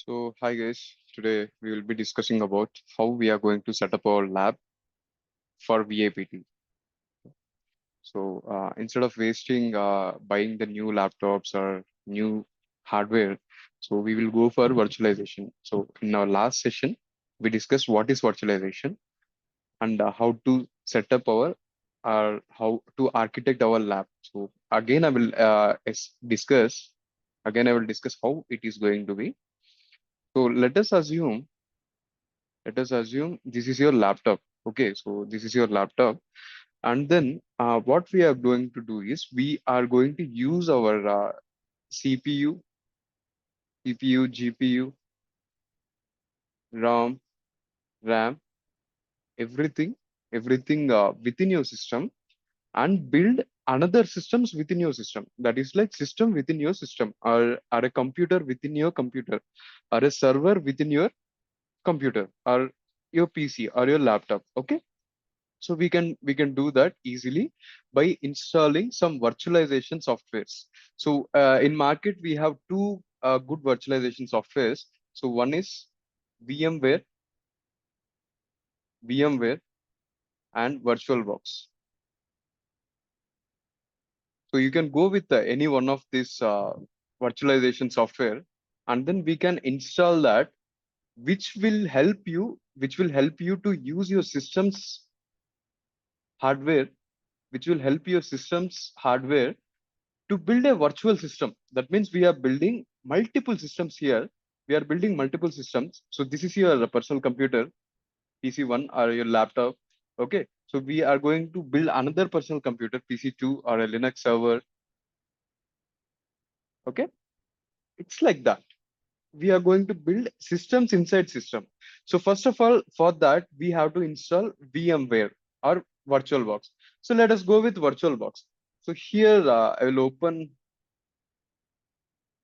So, hi guys. Today we will be discussing about how we are going to set up our lab for VAPT. So, instead of wasting buying the new laptops or new hardware, so we will go for virtualization. So, in our last session, we discussed what is virtualization and how to set up our how to architect our lab. So, again, I will discuss. Again, I will discuss how it is going to be. So, let us assume this is your laptop. Okay, so this is your laptop. And then what we are going to do is we are going to use our CPU, CPU, GPU, ROM, RAM, everything, everything within your system and build another systems within your system. That is like system within your system or a computer within your computer or a server within your computer or your PC or your laptop. Okay. So we can do that easily by installing some virtualization softwares. So in market we have two good virtualization softwares. So one is VMware, VMware and VirtualBox. So you can go with any one of these virtualization software, and then we can install that, which will help you to use your system's hardware, which will help your system's hardware to build a virtual system. That means we are building multiple systems here. We are building multiple systems. So this is your personal computer, PC1 or your laptop. Okay. So we are going to build another personal computer, PC2 or a Linux server. Okay. It's like that. We are going to build systems inside system. So first of all, for that, we have to install VMware or VirtualBox. So let us go with VirtualBox. So here I will open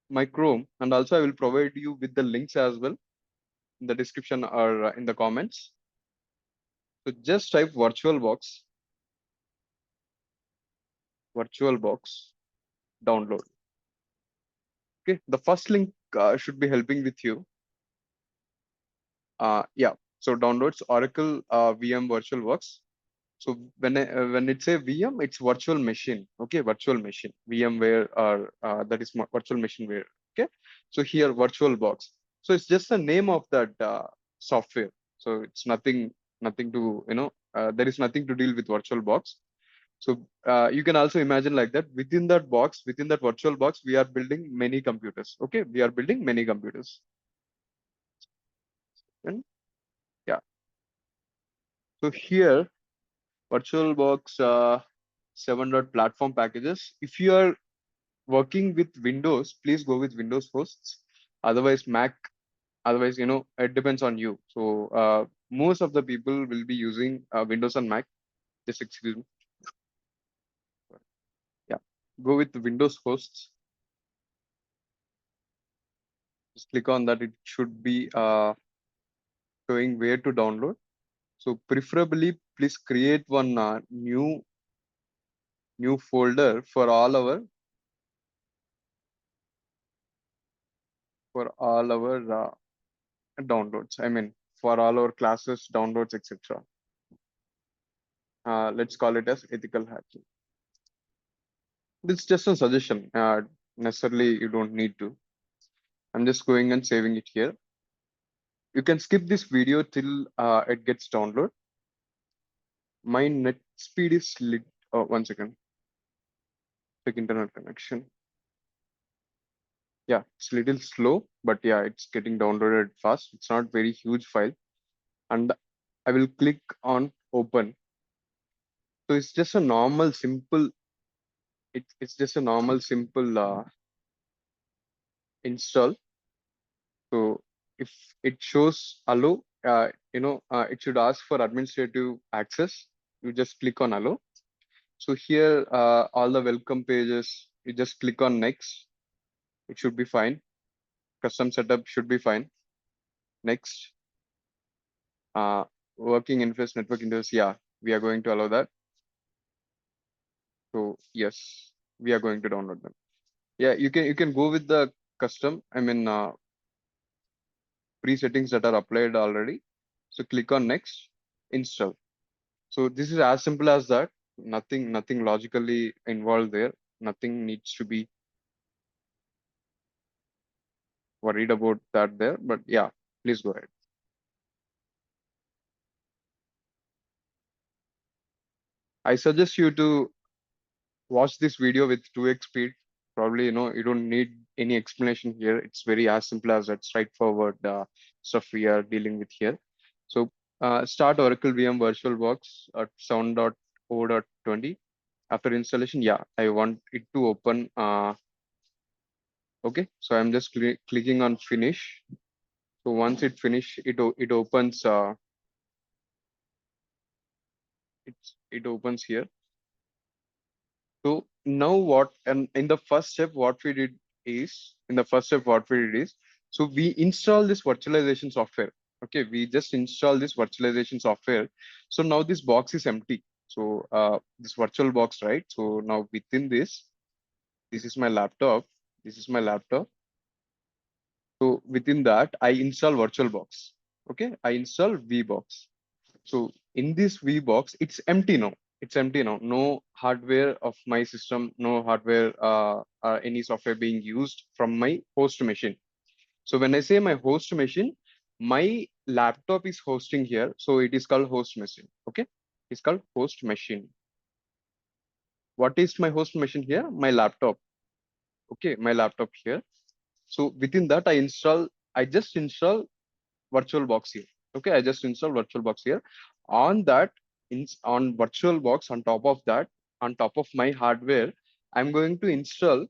my Chrome, and also I will provide you with the links as well in the description or in the comments. So just type VirtualBox download. Okay, the first link should be helping with you. Yeah, so downloads Oracle VM VirtualBox. So when it's a VM, it's virtual machine. Okay, virtual machine, VMware or that is virtual machine where. Okay, so here VirtualBox. So it's just the name of that software. So it's nothing to there is nothing to deal with VirtualBox. So you can also imagine like that within that box, within that virtual box, we are building many computers. Okay, we are building many computers. And yeah, so here VirtualBox 7.platform packages. If you are working with Windows, please go with Windows hosts. Otherwise, Mac. Otherwise, it depends on you. So most of the people will be using Windows and Mac. Just excuse me. Yeah, go with Windows hosts. Just click on that. It should be showing where to download. So preferably, please create one new folder for all our downloads. I mean, for all our classes, downloads, etc. Let's call it as ethical hacking. This is just a suggestion. Necessarily, you don't need to. I'm just going and saving it here. You can skip this video till it gets download. My net speed is lit. Oh, 1 second. Check internet connection. Yeah, it's a little slow, but yeah, it's getting downloaded fast. It's not very huge file. And I will click on open. So it's just a normal, simple, it's just a normal, simple install. So if it shows allow, it should ask for administrative access. You just click on allow. So here, all the welcome pages, you just click on next. It should be fine. Custom setup should be fine. Next. Working interface, network interface. Yeah, we are going to allow that. So yes, we are going to download them. Yeah, you can go with the custom. I mean, pre-settings that are applied already. So click on next, install. So this is as simple as that. Nothing logically involved there. Nothing needs to be worried about that there. But yeah, please go ahead. I suggest you to watch this video with 2x speed. Probably, you don't need any explanation here. It's very as simple as that straightforward stuff we are dealing with here. So start Oracle VM VirtualBox at 7.0.20. After installation, yeah, I want it to open. Okay, so I'm just clicking on finish. So once it finish, it opens. It opens here. So now what, and in the first step, what we did is, so we install this virtualization software. Okay, we just install this virtualization software. So now this box is empty. So this virtual box, right? So now within this is my laptop. This is my laptop. So within that, I install VirtualBox. Okay, I install VBox. So in this VBox, it's empty now. It's empty now. No hardware of my system, no hardware, any software being used from my host machine. So when I say my host machine, my laptop is hosting here. So it is called host machine. Okay, it's called host machine. What is my host machine here? My laptop. Okay, my laptop here. So within that, I just install VirtualBox here. Okay, I just install VirtualBox here. On that, on VirtualBox, on top of my hardware, I'm going to install.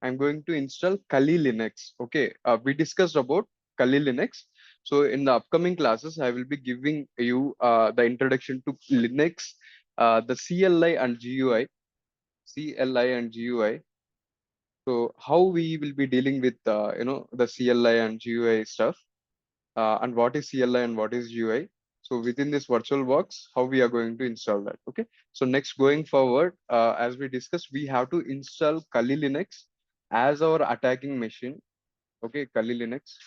I'm going to install Kali Linux. Okay, we discussed about Kali Linux. So in the upcoming classes, I will be giving you the introduction to Linux, the CLI and GUI, CLI and GUI. So how we will be dealing with the CLI and GUI stuff, and what is CLI and what is GUI. So within this virtual box, how we are going to install that. Okay. So next, going forward, as we discussed, we have to install Kali Linux as our attacking machine. Okay, Kali Linux.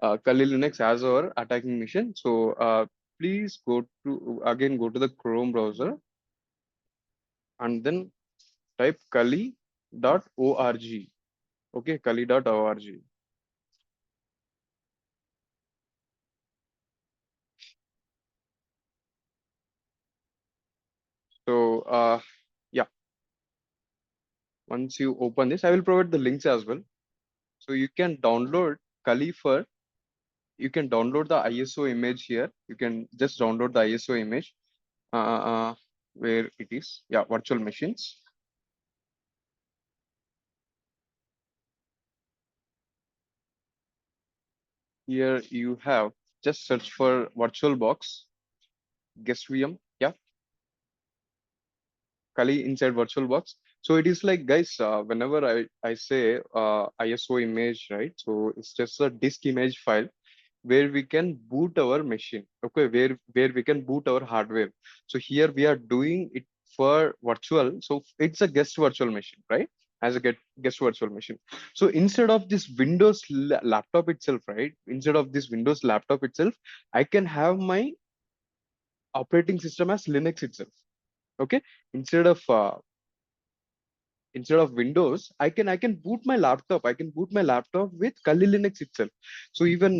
Kali Linux as our attacking machine. So please go to the Chrome browser and then type kali.org. Okay, kali.org. So yeah, once you open this, I will provide the links as well. So you can download Kali for, you can download the ISO image here. You can just download the ISO image where it is. Yeah, virtual machines. Here you have, just search for VirtualBox, guest VM. Yeah, Kali inside VirtualBox. So it is like, guys, whenever I say ISO image, right? So it's just a disk image file where we can boot our machine. Okay, where we can boot our hardware. So here we are doing it for virtual. So it's a guest virtual machine, right? As a guest virtual machine. So instead of this Windows laptop itself, right? Instead of this Windows laptop itself, I can have my operating system as Linux itself. Okay, instead of Windows, I can boot my laptop. I can boot my laptop with Kali Linux itself. So even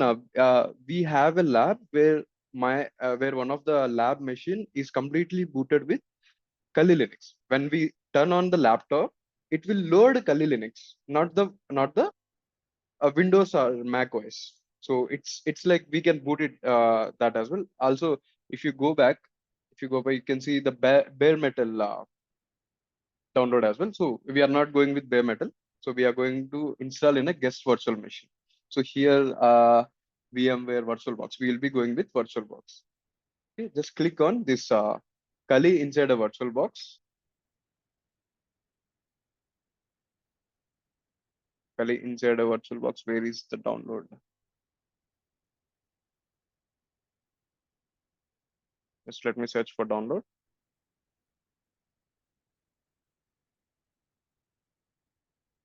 we have a lab where one of the lab machine is completely booted with Kali Linux. When we turn on the laptop, it will load Kali Linux, not the Windows or Mac OS. So it's like we can boot it that as well. Also, if you go back, you can see the bare metal download as well. So we are not going with bare metal. So we are going to install in a guest virtual machine. So here, VMware VirtualBox, we will be going with VirtualBox. Okay, just click on this Kali inside a VirtualBox. Kali inside a VirtualBox. Where is the download? Just let me search for download.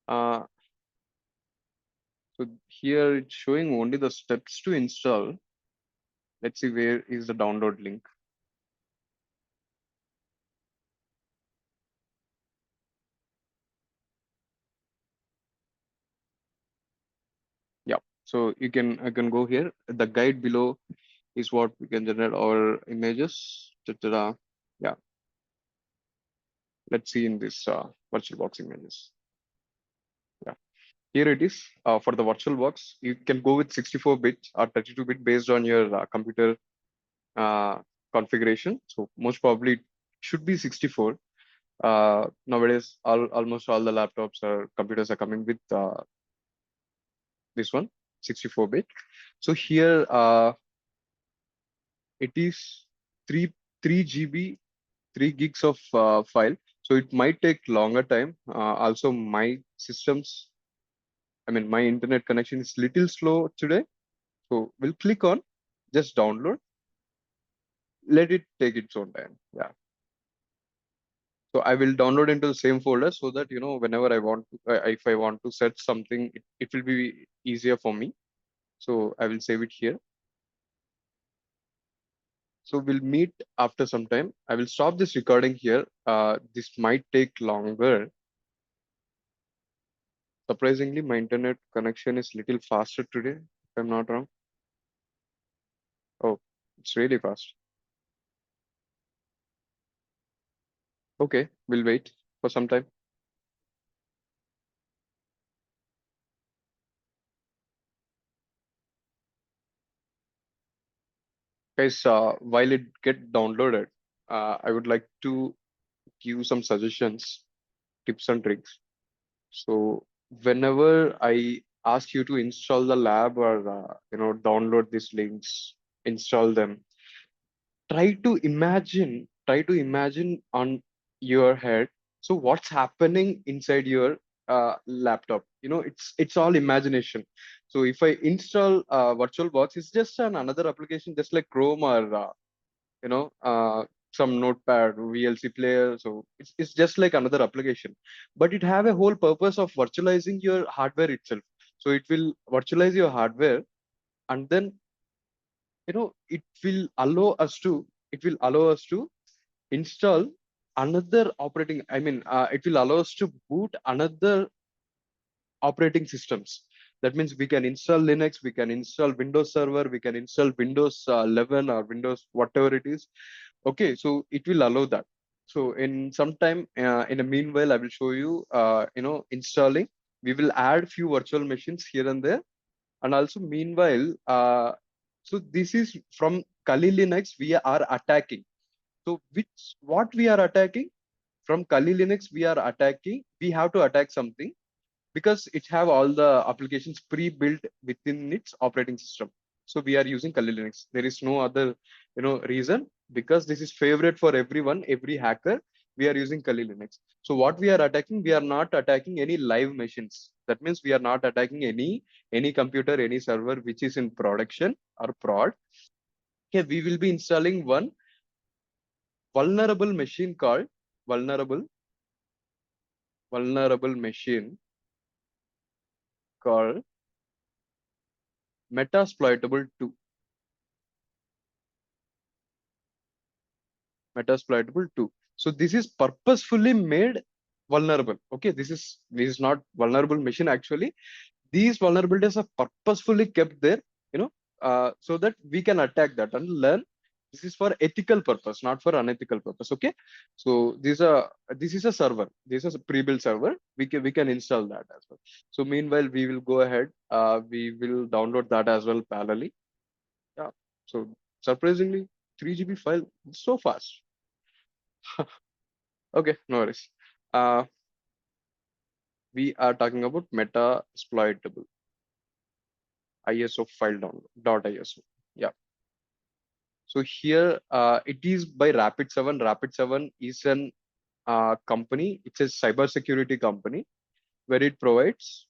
Uh, So here it's showing only the steps to install. Let's see where is the download link. Yeah. So I can go here. The guide below is what we can generate our images. Ta-ta-da. Yeah. Let's see in this VirtualBox images. Yeah. Here it is. For the VirtualBox, you can go with 64-bit or 32-bit based on your computer uh, configuration. So most probably it should be 64. Nowadays, almost all the laptops or computers are coming with this one, 64-bit. So here it is 3 3 GB, 3 gigs of file. So it might take longer time. Also, my systems, I mean, my internet connection is little slow today. So we'll click on just download. Let it take its own time. Yeah. So I will download into the same folder so that whenever I want to, if I want to set something, it will be easier for me. So I will save it here. So we'll meet after some time. I will stop this recording here. This might take longer. Surprisingly, my internet connection is little faster today, if I'm not wrong. Oh, it's really fast. Okay, we'll wait for some time. Guys, while it get downloaded, I would like to give some suggestions, tips and tricks. So whenever I ask you to install the lab or download these links, install them, try to imagine on your head. So what's happening inside your laptop? It's all imagination. So if I install VirtualBox, it's just another application, just like Chrome or you know uh, some notepad VLC player. So it's just like another application, but it have a whole purpose of virtualizing your hardware itself. So it will virtualize your hardware, and then it will allow us to install another operating, it will allow us to boot another operating systems. That means we can install Linux, we can install Windows Server, we can install Windows 11 or Windows whatever it is. Okay, so it will allow that. So in some time, in a meanwhile, I will show you, installing. We will add few virtual machines here and there, and also meanwhile, so this is from Kali Linux. We are attacking. So what we are attacking from Kali Linux? We are attacking. We have to attack something because it have all the applications pre-built within its operating system. So we are using Kali Linux. There is no other, reason, because this is favorite for everyone, every hacker. We are using Kali Linux. So what we are attacking, we are not attacking any live machines. That means we are not attacking any computer, any server which is in production or prod. Okay, we will be installing one vulnerable machine called vulnerable vulnerable machine called Metasploitable 2. Metasploitable 2. So this is purposefully made vulnerable. Okay, this is not vulnerable machine actually. These vulnerabilities are purposefully kept there, so that we can attack that and learn. This is for ethical purpose, not for unethical purpose. Okay, so this is a server. This is a pre-built server. We can install that as well. So meanwhile, we will go ahead. We will download that as well parallelly. Yeah. So surprisingly, 3 GB file so fast. Okay, no worries. Uh, we are talking about Metasploitable ISO file download .iso. Yeah. So here it is by Rapid7. Rapid7 is an company. It's a cybersecurity company where it provides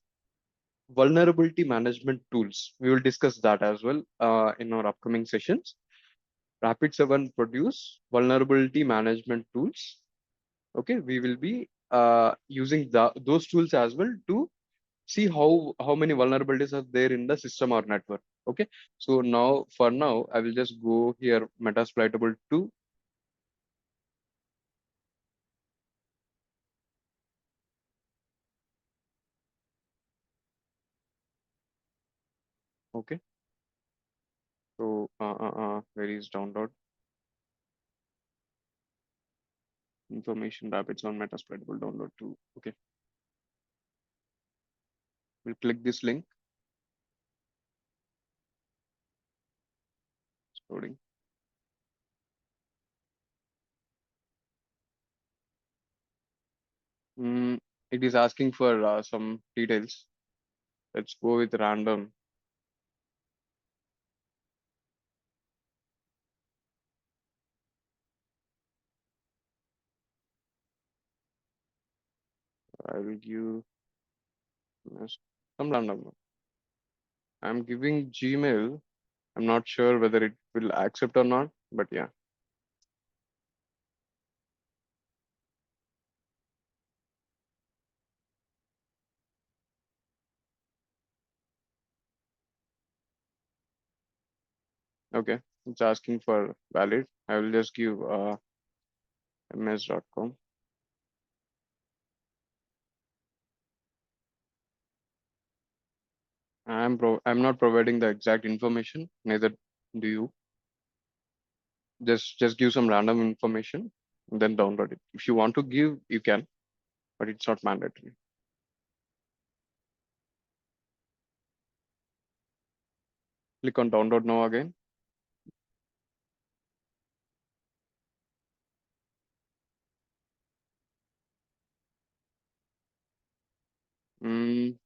vulnerability management tools. We will discuss that as well in our upcoming sessions. Rapid7 produce vulnerability management tools. Okay, we will be using those tools as well to see how many vulnerabilities are there in the system or network. Okay, so now for now I will just go here Metasploitable 2. Okay, so where is download information rabbits on Metasploitable download 2. Okay, we'll click this link. It's loading. Mm, it is asking for some details. Let's go with random. I will give some random. I'm giving Gmail. I'm not sure whether it will accept or not, but yeah. Okay, it's asking for valid. I will just give ms.com. I'm not providing the exact information, neither do you. Just give some random information and then download it. If you want to give, you can, but it's not mandatory. Click on download now again. Mm,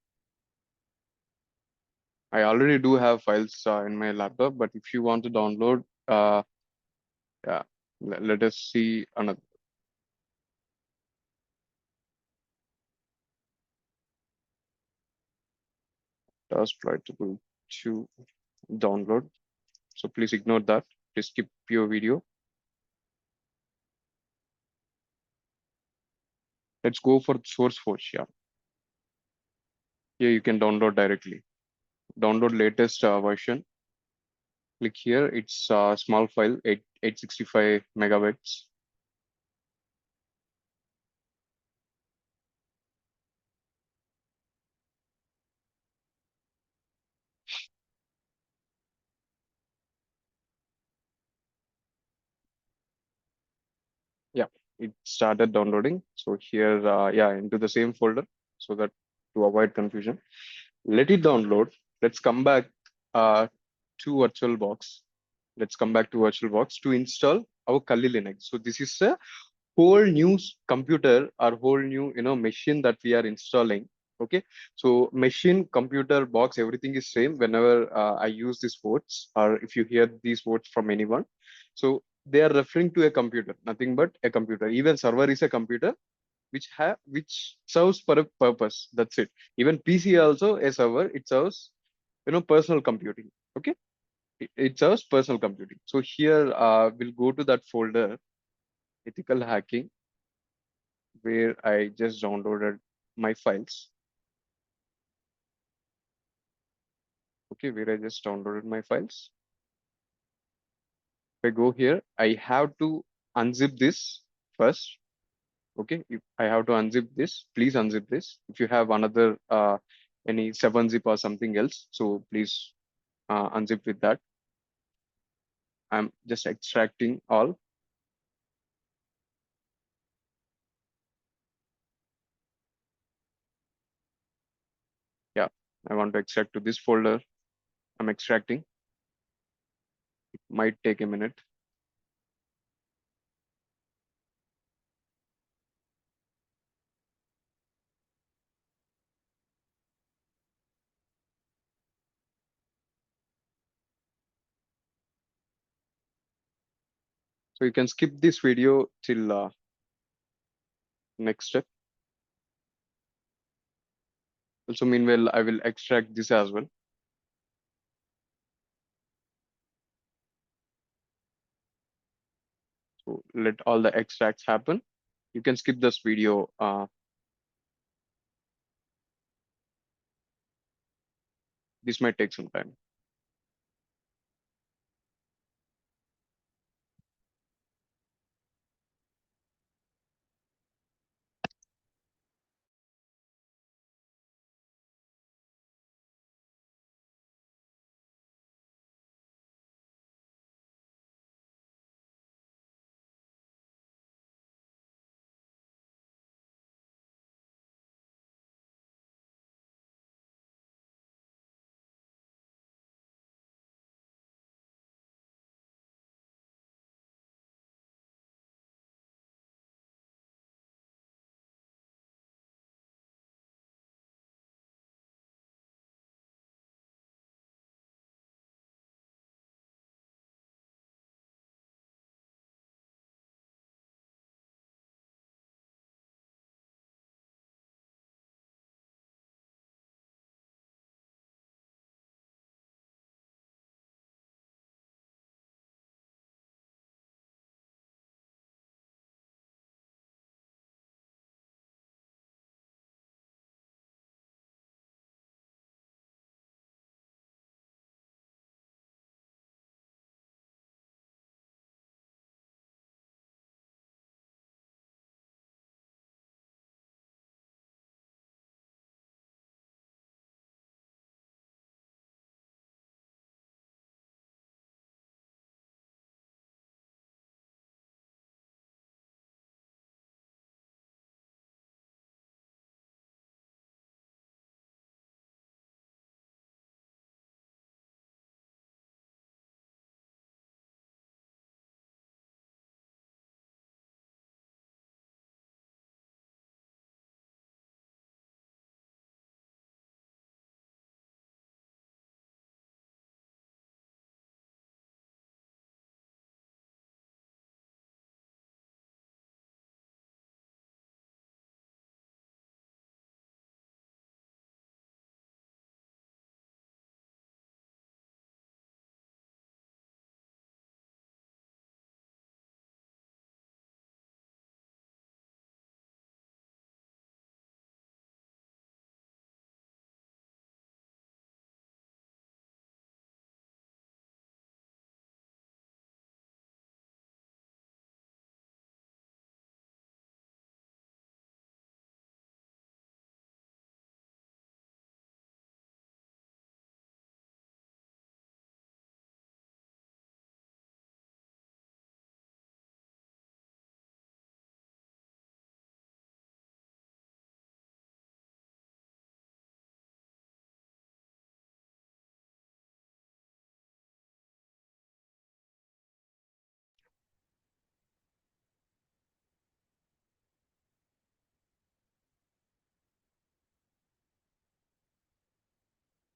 I already do have files in my laptop, but if you want to download, yeah, let us see another exploitable to download. So please ignore that. Please skip your video. Let's go for SourceForge. Yeah, here you can download directly. Download latest version. Click here. It's a small file, 865 megabytes. Yeah, it started downloading. So here, yeah, into the same folder so that to avoid confusion. Let it download. Let's come back to VirtualBox. Let's come back to VirtualBox to install our Kali Linux. So this is a whole new computer or whole new machine that we are installing. Okay, so machine, computer, box, everything is same whenever I use these words or if you hear these words from anyone. So they are referring to a computer, nothing but a computer. Even server is a computer which serves for a purpose. That's it. Even PC also a server. It serves personal computing. Okay, it serves personal computing. So here we'll go to that folder, ethical hacking, where I just downloaded my files. Okay, where I just downloaded my files. If I go here, I have to unzip this first. Okay, if I have to unzip this, please unzip this. If you have another any 7-zip or something else, so please unzip with that. I'm just extracting all. Yeah, I want to extract to this folder. I'm extracting. It might take a minute. So you can skip this video till next step. Also, meanwhile, I will extract this as well. So let all the extracts happen. You can skip this video. this might take some time.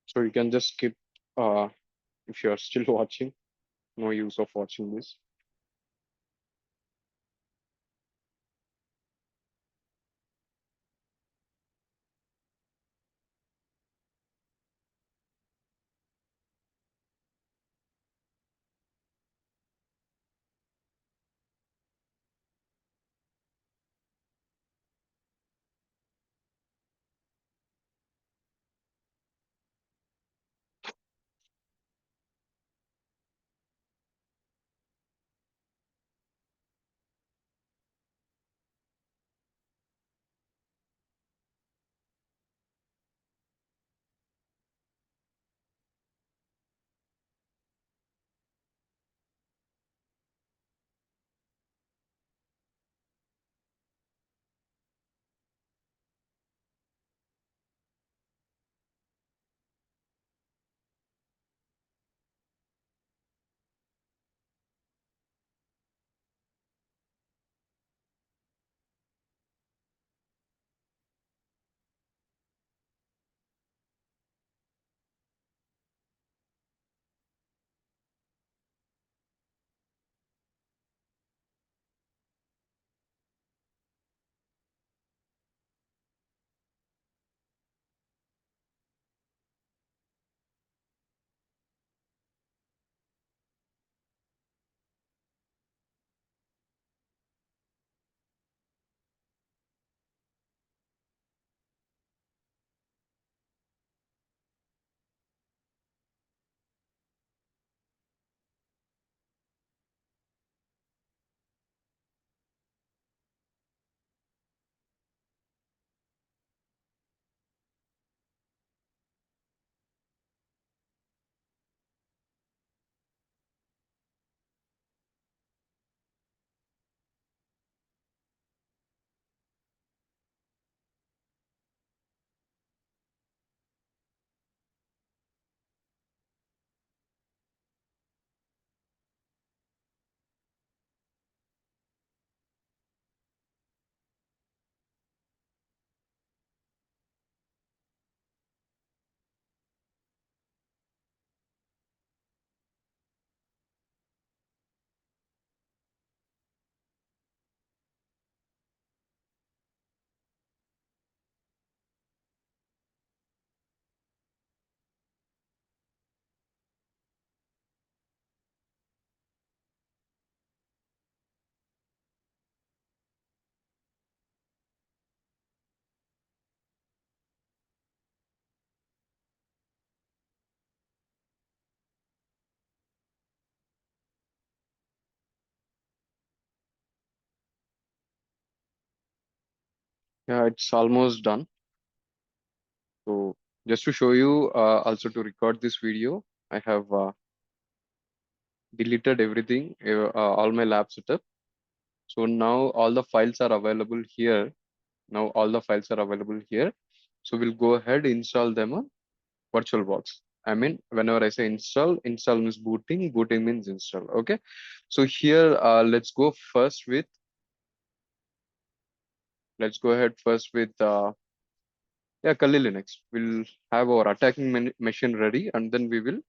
So you can just skip if you're still watching. No use of watching this. Yeah, it's almost done. So just to show you, also to record this video, I have deleted everything, all my lab setup. So now all the files are available here. Now all the files are available here. So we'll go ahead, install them on VirtualBox. I mean, whenever I say install, install means booting, booting means install. Okay. So here, let's go ahead first with, yeah, Kali Linux. We'll have our attacking machine ready, and then we will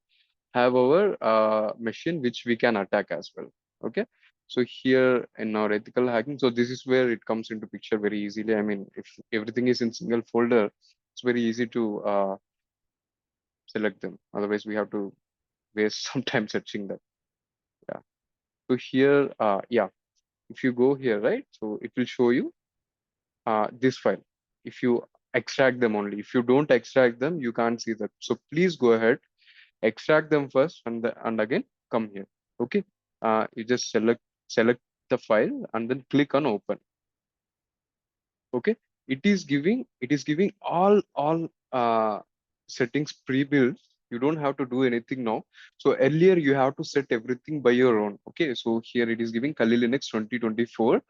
have our machine which we can attack as well. Okay. So here in our ethical hacking, so this is where it comes into picture very easily. I mean, if everything is in single folder, it's very easy to select them. Otherwise, we have to waste some time searching them. Yeah. So here, yeah, if you go here, right, so it will show you this file. If you extract them only, if you don't extract them, you can't see that. So please go ahead, extract them first, and again come here. Okay. You just select the file and then click on open. Okay. It is giving all settings pre-built. You don't have to do anything now. So earlier you have to set everything by your own. Okay. So here it is giving Kali Linux 2024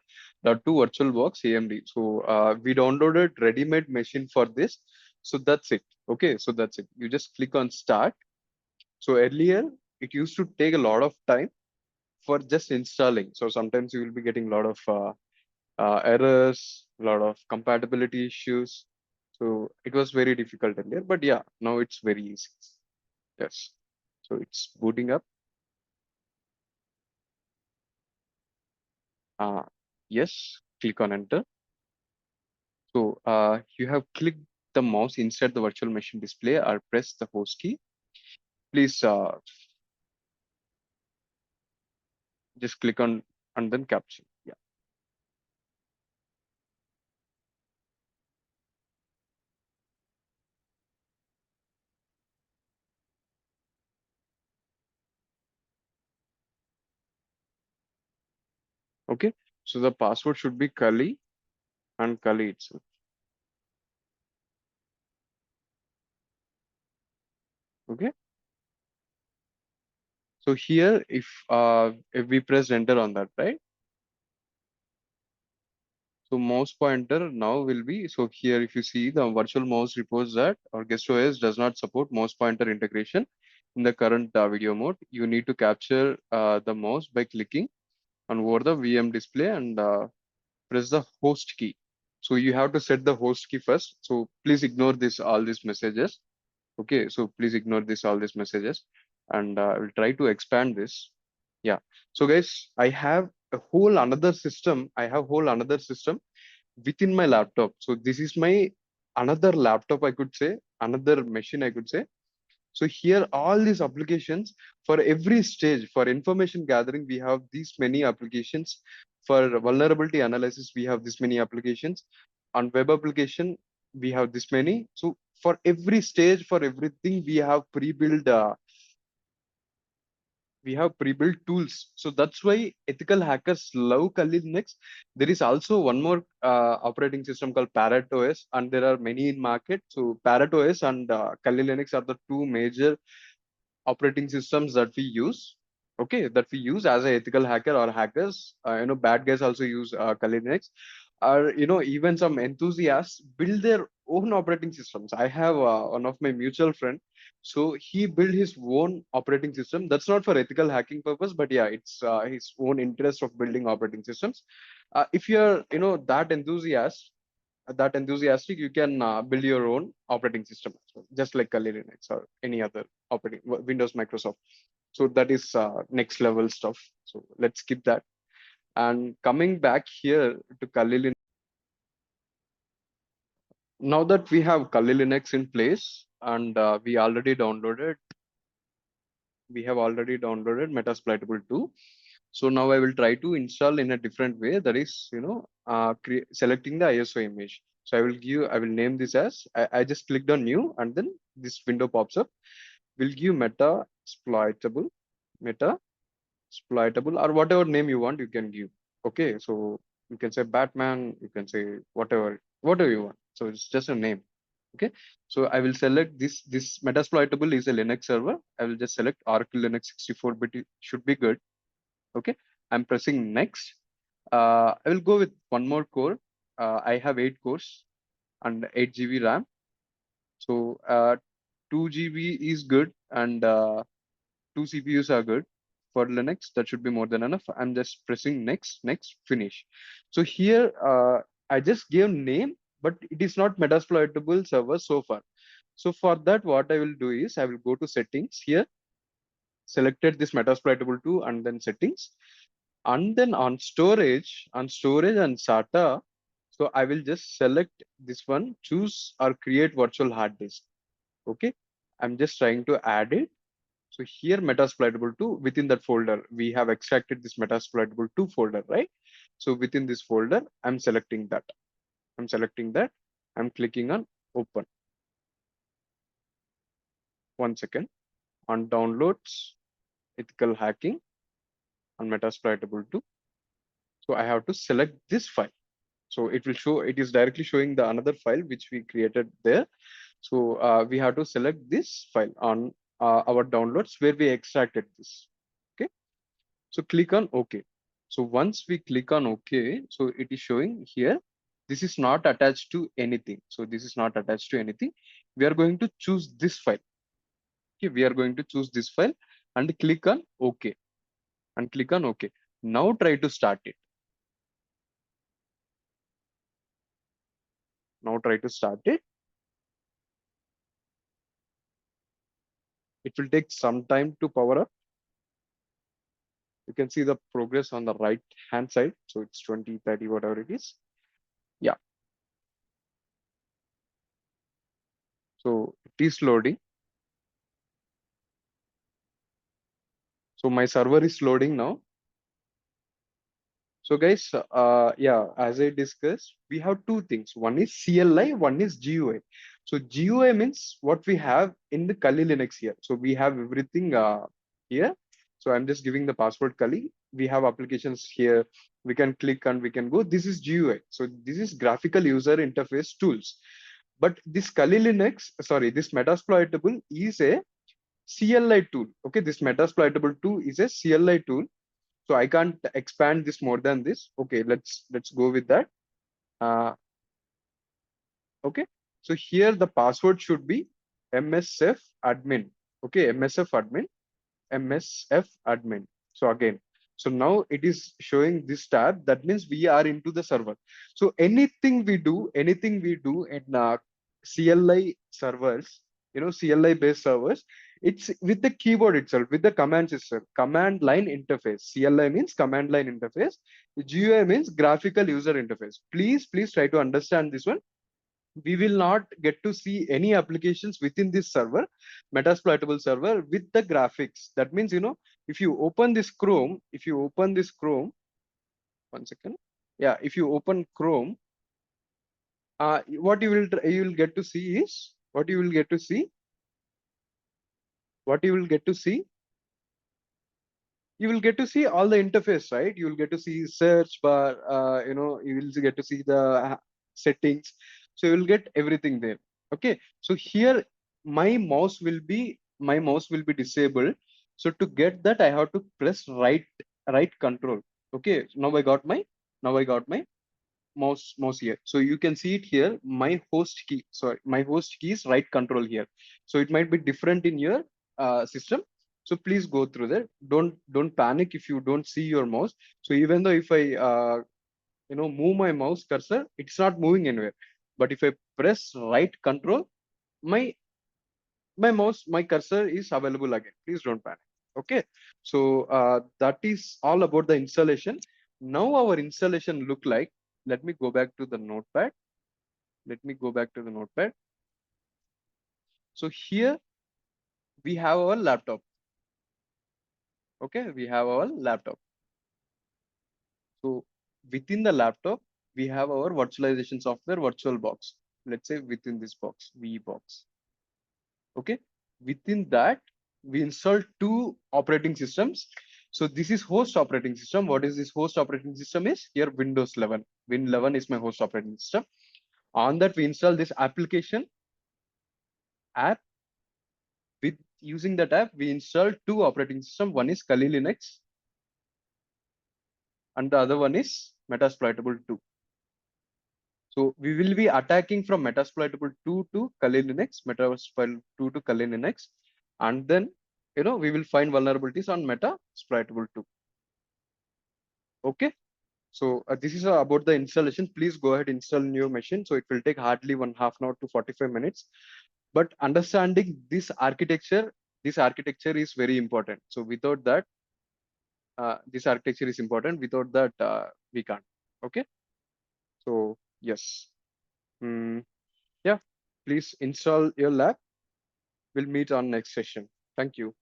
.2 VirtualBox AMD. So we downloaded ready-made machine for this. So that's it. Okay. So that's it. You just click on start. So earlier it used to take a lot of time for just installing. So sometimes you will be getting a lot of errors, a lot of compatibility issues. So it was very difficult earlier, but yeah, now it's very easy. Yes. So it's booting up. Uh, yes, click on enter. So you have clicked the mouse inside the virtual machine display or press the host key. Please just click on and then capture. Yeah. Okay. So the password should be Kali and Kali itself. Okay. So here, if we press enter on that, right? So mouse pointer now will be, so here if you see the virtual mouse reports that our guest OS does not support mouse pointer integration in the current video mode. You need to capture the mouse by clicking on over the VM display and press the host key. So you have to set the host key first. So please ignore this all these messages. Okay, so please ignore this all these messages, and I will try to expand this. Yeah. So guys, I have a whole another system. I have whole another system within my laptop. So this is my another laptop, I could say, another machine, I could say. So here, all these applications for every stage, for information gathering, we have these many applications. For vulnerability analysis, we have this many applications. On web application, we have this many. So for every stage, for everything, we have pre-built tools. So that's why ethical hackers love Kali Linux. There is also one more operating system called Parrot OS, and there are many in market. So Parrot OS and Kali Linux are the two major operating systems that we use. Okay, that we use as a ethical hacker or hackers. Bad guys also use Kali Linux. Or even some enthusiasts build their own operating systems. I have one of my mutual friend, so he built his own operating system. That's not for ethical hacking purpose, but yeah, it's his own interest of building operating systems. If you're that enthusiastic, you can build your own operating system as well, just like Kali Linux or any other Windows, Microsoft. So that is next level stuff. So let's skip that. And coming back here to Kali Linux, now that we have Kali Linux in place and we have already downloaded Metasploitable 2. So now I will try to install in a different way. That is, selecting the ISO image. So I will name this as, I just clicked on new and then this window pops up. We'll give Metasploitable or whatever name you want, you can give. Okay, so you can say Batman, you can say whatever. whatever you want. So it's just a name. Okay. So I will select this Metasploitable is a Linux server. I will just select Oracle Linux 64-bit. Should be good. Okay. I'm pressing next. I will go with one more core. I have 8 cores and 8 GB RAM. So 2 GB is good, and two CPUs are good for Linux. That should be more than enough. I'm just pressing next, next, finish. So here I just gave name, but it is not Metasploitable server so far. So for that, what I will do is I will go to settings here, selected this Metasploitable 2, and then settings, and then on storage and SATA. So I will just select this one, choose or create virtual hard disk. Okay. I'm just trying to add it. So here Metasploitable 2, within that folder, we have extracted this Metasploitable 2 folder, right? So within this folder, I'm selecting that. I'm selecting that. I'm clicking on open. 1 second. On downloads, ethical hacking, on Metasploitable 2. So I have to select this file. So it will show, it is directly showing the another file which we created there. So we have to select this file on our downloads where we extracted this. Okay. So click on OK. So once we click on OK, so it is showing here, this is not attached to anything. So this is not attached to anything. We are going to choose this file. Okay, we are going to choose this file and click on OK and click on OK. Now try to start it. Now try to start it. It will take some time to power up. You can see the progress on the right hand side. So it's 20, 30, whatever it is. Yeah. So it is loading. So my server is loading now. So guys, yeah, as I discussed, we have two things. One is CLI, one is GUI. So GUI means what we have in the Kali Linux here. So we have everything here. So I'm just giving the password Kali. We have applications here. We can click and we can go. This is GUI. So this is graphical user interface tools. But this Kali Linux, sorry, this Metasploitable is a CLI tool. Okay, this Metasploitable 2 is a CLI tool, so I can't expand this more than this. Okay, let's go with that. uh, okay, so here the password should be msf admin. Okay, msf admin, msf admin. So again, so now it is showing this tab. That means we are into the server. So anything we do in CLI servers, CLI based servers, it's with the keyboard itself, with the command system, command line interface. CLI means command line interface. GUI means graphical user interface. Please try to understand this one. We will not get to see any applications within this server, Metasploitable server, with the graphics. That means, if you open this Chrome, 1 second. Yeah, if you open Chrome, what you will get to see is what you will get to see you will get to see all the interface, right? You will get to see search bar, you will get to see the settings. So you will get everything there. Okay, so here my mouse will be disabled. So to get that, I have to press right control. Okay, now I got my mouse here. So you can see it here. My host key is right control here. So it might be different in your system. So please go through that. Don't panic if you don't see your mouse. So even though if I move my mouse cursor, it's not moving anywhere. But if I press right control, my my cursor is available again. Please don't panic. Okay, so that is all about the installation. Now our installation look like, let me go back to the notepad. So here we have our laptop. Okay, we have our laptop. So within the laptop, we have our virtualization software, VirtualBox. Let's say within this box, VBox. Okay, within that, we install two operating systems. So this is host operating system. What is this host operating system is? Here Windows 11. Win 11 is my host operating system. On that, we install this application app. With using that app, we install two operating system. One is Kali Linux and the other one is Metasploitable 2. So we will be attacking from Metasploitable 2 to Kali Linux, Metasploitable 2 to Kali Linux, and then we will find vulnerabilities on Metasploitable 2. Okay. So this is about the installation. Please go ahead install new machine. So it will take hardly 1/2 an hour to 45 minutes. But understanding this architecture is very important. So without that, this architecture is important. Without that, we can't. Okay. So yes. Yeah. Please install your lab. We'll meet on next session. Thank you.